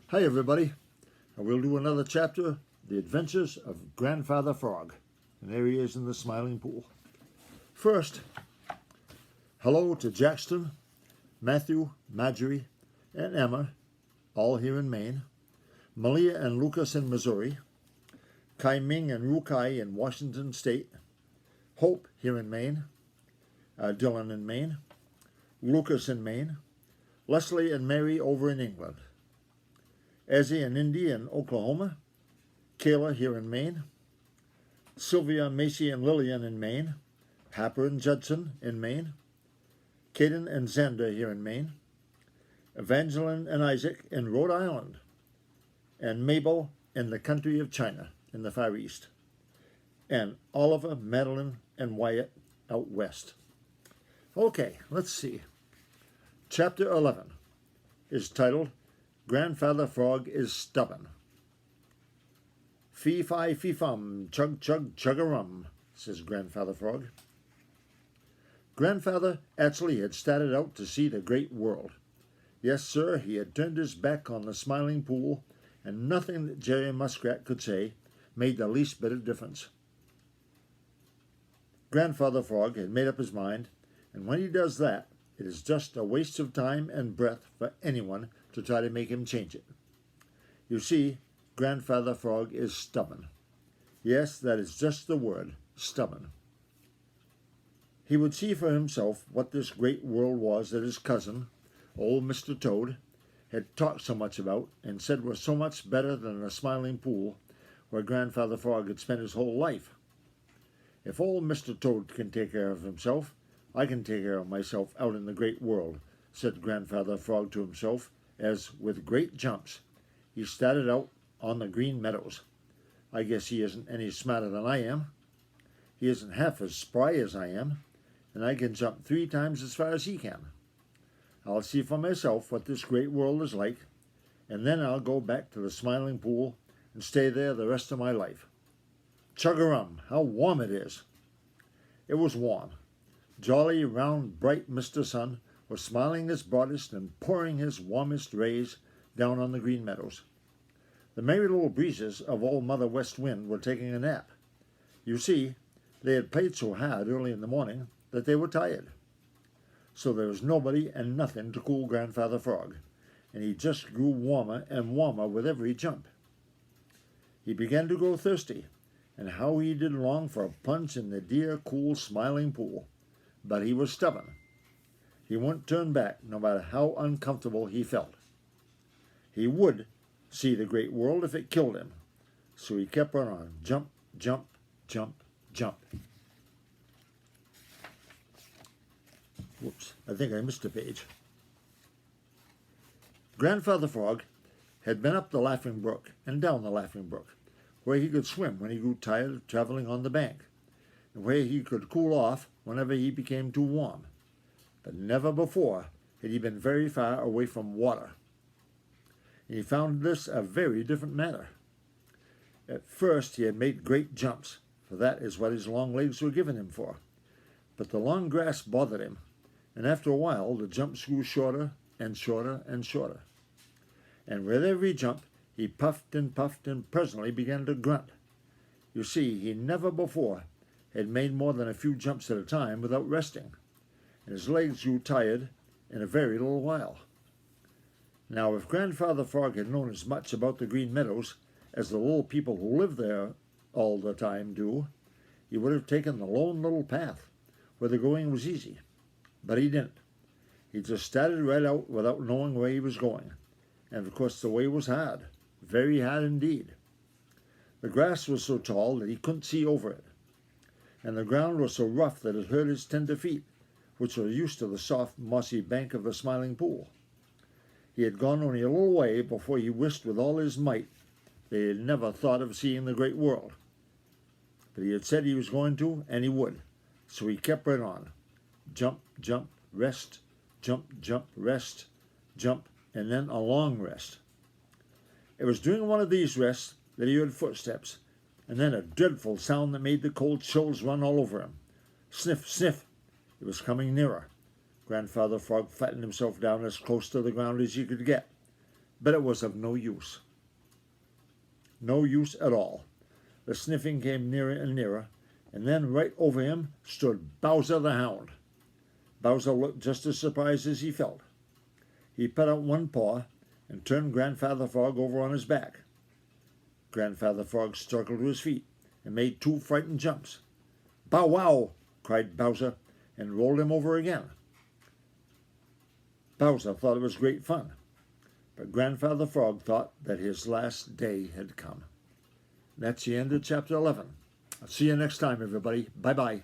Hi everybody, and we'll do another chapter, The Adventures of Grandfather Frog. And there he is in the Smiling Pool. First, hello to Jackson, Matthew, Marjorie, and Emma, all here in Maine, Malia and Lucas in Missouri, Kai Ming and Ru Kai in Washington State, Hope here in Maine, Dylan in Maine, Lucas in Maine, Leslie and Mary over in England, Ezzy and Indy in Oklahoma, Kayla here in Maine, Sylvia, Macy, and Lillian in Maine, Happer and Judson in Maine, Caden and Xander here in Maine, Evangeline and Isaac in Rhode Island, and Mabel in the country of China in the Far East, and Oliver, Madeline, and Wyatt out west. Okay, let's see. Chapter 11 is titled Grandfather Frog is Stubborn. Fee-fi-fee-fum, chug-chug-chug-a-rum, says Grandfather Frog. Grandfather actually had started out to see the great world. Yes, sir, he had turned his back on the Smiling Pool, and nothing that Jerry Muskrat could say made the least bit of difference. Grandfather Frog had made up his mind, and when he does that, it is just a waste of time and breath for anyone to try to make him change it. You see, Grandfather Frog is stubborn. Yes, that is just the word, stubborn. He would see for himself what this great world was that his cousin, old Mr. Toad, had talked so much about and said was so much better than the Smiling Pool where Grandfather Frog had spent his whole life. If old Mr. Toad can take care of himself, I can take care of myself out in the great world, said Grandfather Frog to himself, as, with great jumps, he started out on the Green Meadows. I guess he isn't any smarter than I am. He isn't half as spry as I am, and I can jump 3 times as far as he can. I'll see for myself what this great world is like, and then I'll go back to the Smiling Pool and stay there the rest of my life. Chug-a-rum, how warm it is! It was warm. Jolly, round, bright Mr. Sun was smiling his broadest and pouring his warmest rays down on the Green Meadows. The merry little breezes of Old Mother West Wind were taking a nap. You see, they had played so hard early in the morning that they were tired. So there was nobody and nothing to cool Grandfather Frog, and he just grew warmer and warmer with every jump. He began to grow thirsty, and how he did long for a plunge in the dear, cool, Smiling Pool. But he was stubborn. He wouldn't turn back, no matter how uncomfortable he felt. He would see the great world if it killed him. So he kept right on. Jump, jump, jump, jump. Whoops, I think I missed a page. Grandfather Frog had been up the Laughing Brook and down the Laughing Brook, where he could swim when he grew tired of traveling on the bank, and where he could cool off whenever he became too warm. But never before had he been very far away from water. And he found this a very different matter. At first he had made great jumps, for that is what his long legs were given him for. But the long grass bothered him, and after a while the jumps grew shorter and shorter and shorter. And with every jump he puffed and presently began to grunt. You see, he never before had made more than a few jumps at a time without resting, and his legs grew tired in a very little while. Now, if Grandfather Frog had known as much about the Green Meadows as the little people who live there all the time do, he would have taken the lone little path where the going was easy. But he didn't. He just started right out without knowing where he was going, and of course the way was hard, very hard indeed. The grass was so tall that he couldn't see over it, and the ground was so rough that it hurt his tender feet, which were used to the soft, mossy bank of the Smiling Pool. He had gone only a little way before he wished with all his might that he had never thought of seeing the great world. But he had said he was going to, and he would, so he kept right on. Jump, jump, rest, jump, jump, rest, jump, and then a long rest. It was during one of these rests that he heard footsteps, and then a dreadful sound that made the cold chills run all over him. Sniff, sniff! It was coming nearer. Grandfather Frog flattened himself down as close to the ground as he could get. but it was of no use. No use at all. The sniffing came nearer and nearer, and then right over him stood Bowser the Hound. Bowser looked just as surprised as he felt. He put out one paw and turned Grandfather Frog over on his back. Grandfather Frog struggled to his feet and made 2 frightened jumps. "Bow wow!" cried Bowser, and rolled him over again. Bowser thought it was great fun, but Grandfather Frog thought that his last day had come. That's the end of chapter 11. I'll see you next time, everybody. Bye-bye.